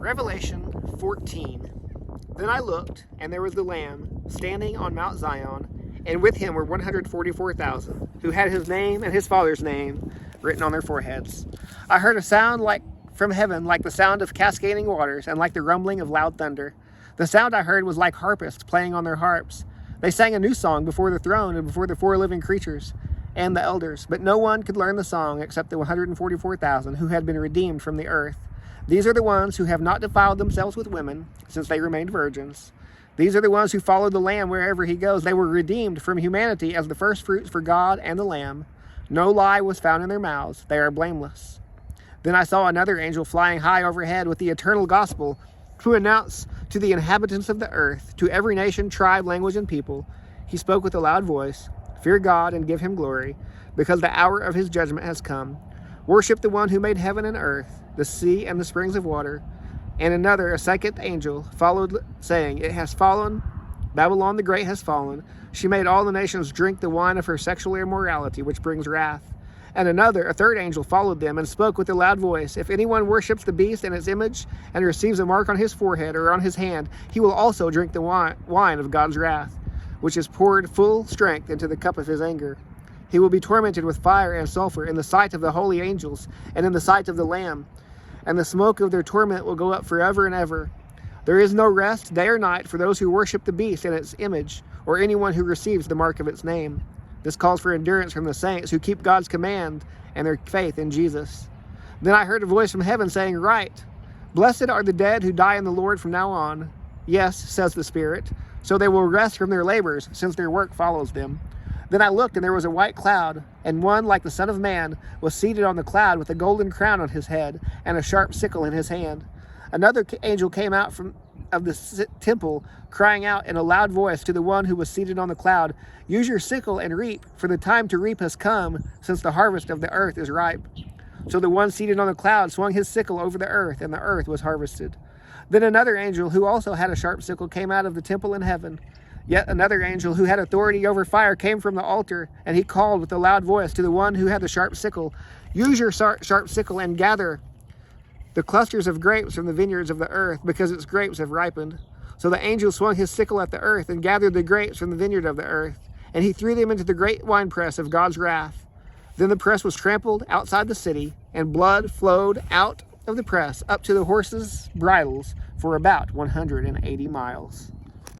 Revelation 14. Then I looked, and there was the Lamb standing on Mount Zion, and with him were 144,000, who had his name and his Father's name written on their foreheads. I heard a sound like from heaven, like the sound of cascading waters, and like the rumbling of loud thunder. The sound I heard was like harpists playing on their harps. They sang a new song before the throne and before the four living creatures and the elders, but no one could learn the song except the 144,000 who had been redeemed from the earth. These are the ones who have not defiled themselves with women, since they remained virgins. These are the ones who follow the Lamb wherever he goes. They were redeemed from humanity as the first fruits for God and the Lamb. No lie was found in their mouths. They are blameless. Then I saw another angel flying high overhead with the eternal gospel to announce to the inhabitants of the earth, to every nation, tribe, language, and people. He spoke with a loud voice, "Fear God and give him glory, because the hour of his judgment has come. Worship the one who made heaven and earth, the sea and the springs of water." And another, a second angel, followed, saying, "It has fallen, Babylon the Great has fallen. She made all the nations drink the wine of her sexual immorality, which brings wrath." And another, a third angel, followed them and spoke with a loud voice, "If anyone worships the beast and its image and receives a mark on his forehead or on his hand, he will also drink the wine of God's wrath, which is poured full strength into the cup of his anger. He will be tormented with fire and sulfur in the sight of the holy angels and in the sight of the Lamb, and the smoke of their torment will go up forever and ever. There is no rest day or night for those who worship the beast and its image, or anyone who receives the mark of its name. This calls for endurance from the saints who keep God's command and their faith in Jesus." Then I heard a voice from heaven saying, "Write, blessed are the dead who die in the Lord from now on. Yes, says the Spirit, so they will rest from their labors, since their work follows them." Then I looked, and there was a white cloud, and one like the Son of Man was seated on the cloud with a golden crown on his head and a sharp sickle in his hand. Another angel came out of the temple, crying out in a loud voice to the one who was seated on the cloud, "Use your sickle and reap, for the time to reap has come, since the harvest of the earth is ripe." So the one seated on the cloud swung his sickle over the earth, and the earth was harvested. Then another angel, who also had a sharp sickle, came out of the temple in heaven. Yet another angel, who had authority over fire, came from the altar, and he called with a loud voice to the one who had the sharp sickle, "Use your sharp sickle and gather the clusters of grapes from the vineyards of the earth, because its grapes have ripened." So the angel swung his sickle at the earth and gathered the grapes from the vineyard of the earth, and he threw them into the great winepress of God's wrath. Then the press was trampled outside the city, and blood flowed out of the press up to the horses' bridles for about 180 miles.